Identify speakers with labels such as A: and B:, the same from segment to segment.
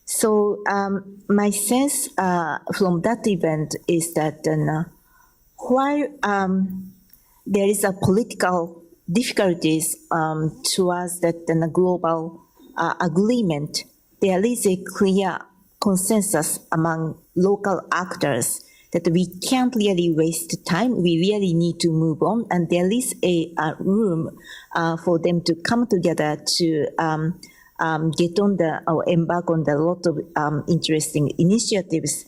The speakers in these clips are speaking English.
A: So my sense from that event is that while there is a political difficulties towards that global agreement, there is a clear consensus among local actors that we can't really waste time. We really need to move on, and there is a room for them to come together to get on or embark on a lot of interesting initiatives.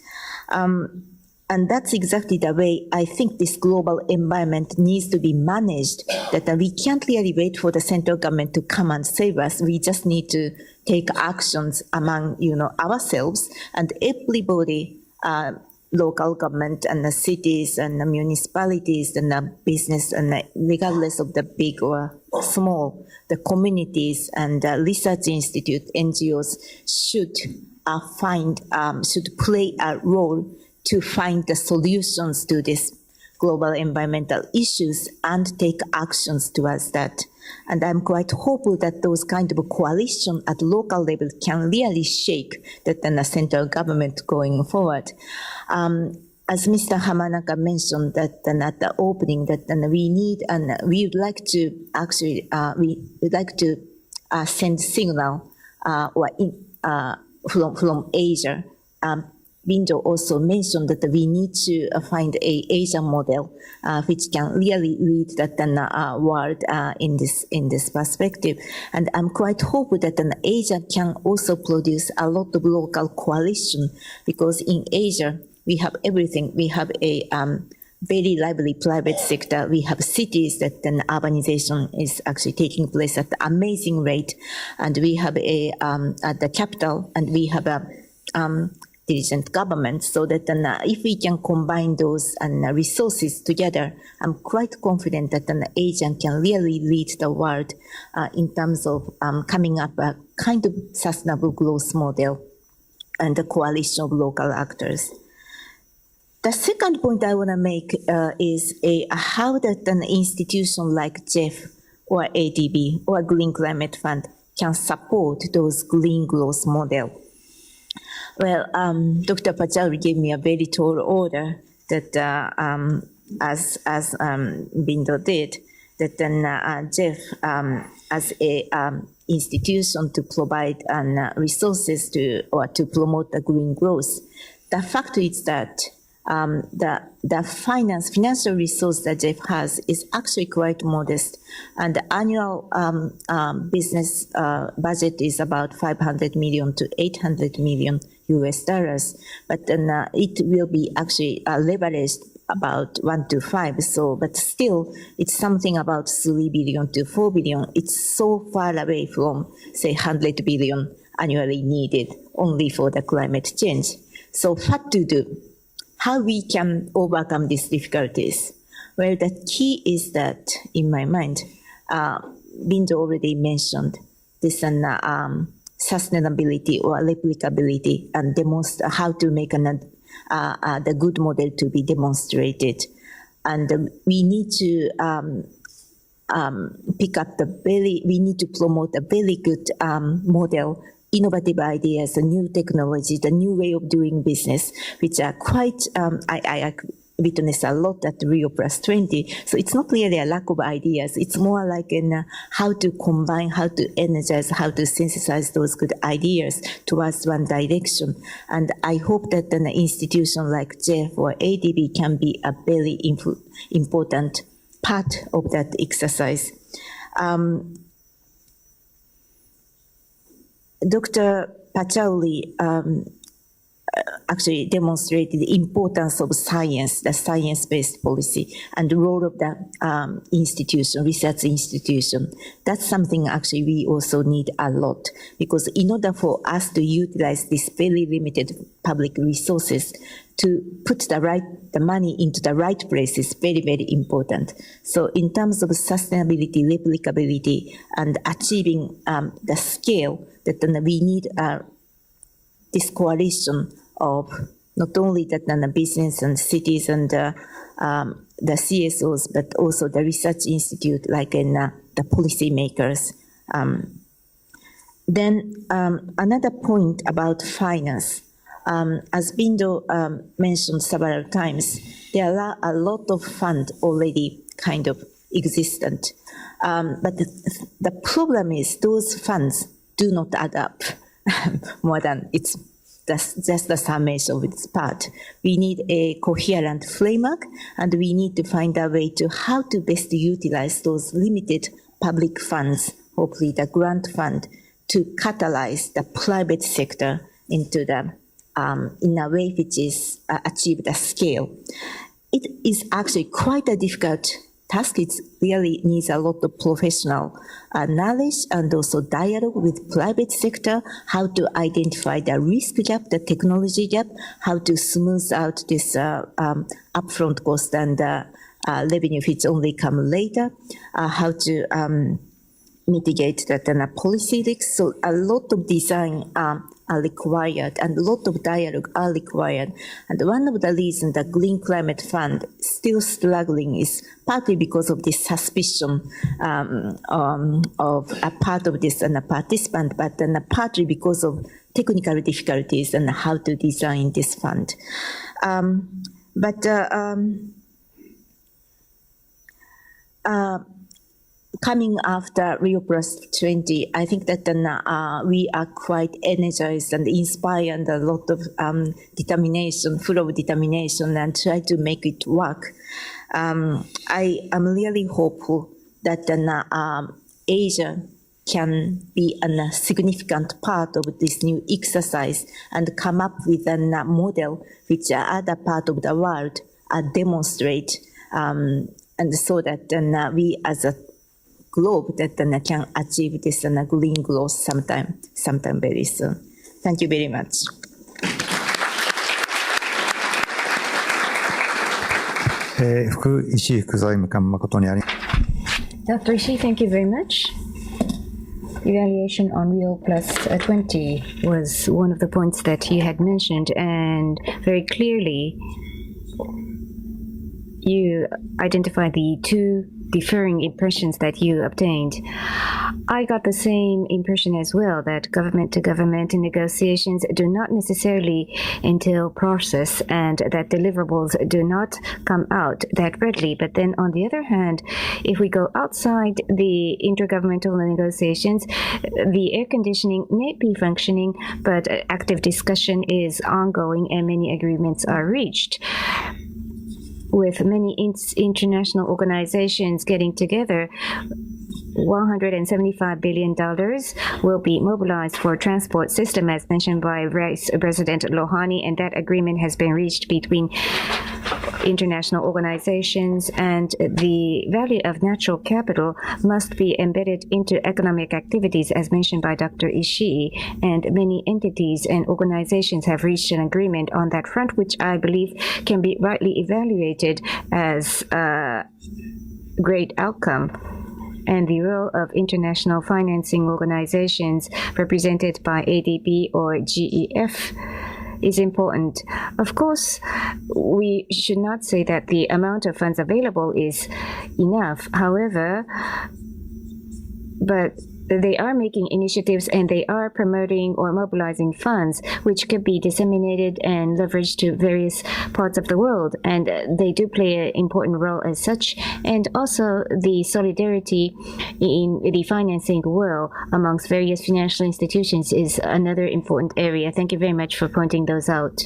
A: And that's exactly the way I think this global environment needs to be managed, that we can't really wait for the central government to come and save us. We just need to take actions among, ourselves, and everybody, local government and the cities and the municipalities and the business, and regardless of the big or small, the communities and the research institute, NGOs should play a role to find the solutions to these global environmental issues and take actions towards that. And I'm quite hopeful that those kind of coalition at local level can really shake that the central government going forward. As Mr. Hamanaka mentioned that at the opening, that we need, and we would like to actually, we would like to send signal from Asia. Bindo also mentioned that we need to find a Asian model which can really lead the world in this perspective. And I'm quite hopeful that Asia can also produce a lot of local coalition, because in Asia we have everything. We have a very lively private sector. We have cities that urbanization is actually taking place at an amazing rate, and we have at the capital, and we have a diligent government, so that if we can combine those resources together, I'm quite confident that Asia can really lead the world in terms of coming up a kind of sustainable growth model and the coalition of local actors. The second point I want to make is how that an institution like JEF or ADB or Green Climate Fund can support those green growth model. Well, Dr. Pachauri gave me a very tall order that, as Bindo did, that then JEF, as a institution to provide resources to promote the green growth. The fact is that the financial resource that JEF has is actually quite modest, and the annual business budget is about 500 million to 800 million US dollars, but then it will be actually leveraged about 1 to 5. So, but still, it's something about 3 billion to 4 billion. It's so far away from, say, 100 billion annually needed only for the climate change. So, what to do? How we can overcome these difficulties? Well, the key is that, in my mind, Bindo already mentioned this sustainability or replicability, and how to make the good model to be demonstrated. And we need to we need to promote a very good model, innovative ideas, a new technology, the new way of doing business, which are quite, I witness a lot at Rio Plus 20. So it's not really a lack of ideas. It's more like how to combine, how to energize, how to synthesize those good ideas towards one direction. And I hope that an institution like JEF or ADB can be a very important part of that exercise. Dr. Pachauri actually demonstrated the importance of science, the science-based policy, and the role of the institution, research institution. That's something actually we also need a lot, because in order for us to utilize this very limited public resources, to put the money into the right place is very, very important. So in terms of sustainability, replicability, and achieving the scale that we need this coalition of not only the business and cities and the CSOs, but also the research institute, like in the policy makers. Then another point about finance. As Bindo mentioned several times, there are a lot of funds already kind of existent. But the problem is those funds do not add up more than it's just the summation of its part. We need a coherent framework, and we need to find a way to how to best utilize those limited public funds, hopefully the grant fund, to catalyze the private sector into the in a way which is achieve the scale. It is actually quite a difficult task. It really needs a lot of professional knowledge and also dialogue with private sector, how to identify the risk gap, the technology gap, how to smooth out this upfront cost and revenue which only come later, how to mitigate that policy risks. So a lot of design are required and a lot of dialogue are required. And one of the reasons the Green Climate Fund is still struggling is partly because of this suspicion of a part of this and a participant, but then partly because of technical difficulties and how to design this fund. Coming after Rio Plus 20, I think that we are quite energized and inspired and a lot of determination, full of determination, and try to make it work. I am really hopeful that Asia can be a significant part of this new exercise and come up with a model which other part of the world demonstrate, and so that we as a globe that can achieve this green growth sometime very soon. Thank you very much.
B: Dr. Ishii, thank you very much. Evaluation on Rio Plus 20 was one of the points that you had mentioned, and very clearly you identified the two differing impressions that you obtained. I got the same impression as well, that government-to-government negotiations do not necessarily entail process and that deliverables do not come out that readily. But then on the other hand, if we go outside the intergovernmental negotiations, the air conditioning may be functioning, but active discussion is ongoing and many agreements are reached. With many international organizations getting together, $175 billion will be mobilized for transport system, as mentioned by Vice President Rouhani, and that agreement has been reached between international organizations, and the value of natural capital must be embedded into economic activities, as mentioned by Dr. Ishii, and many entities and organizations have reached an agreement on that front, which I believe can be rightly evaluated as a great outcome. And the role of international financing organizations represented by ADB or GEF is important. Of course, we should not say that the amount of funds available is enough. However, but they are making initiatives and they are promoting or mobilizing funds which could be disseminated and leveraged to various parts of the world, and they do play an important role as such. And also the solidarity in the financing world amongst various financial institutions is another important area. Thank you very much for pointing those out.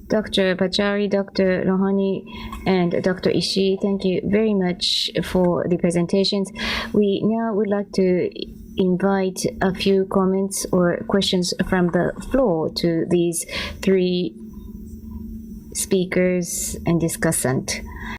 B: Dr. Pachauri, Dr. Rouhani, and Dr. Ishii, thank you very much for the presentations. We now would like to invite a few comments or questions from the floor to these three speakers and discussant.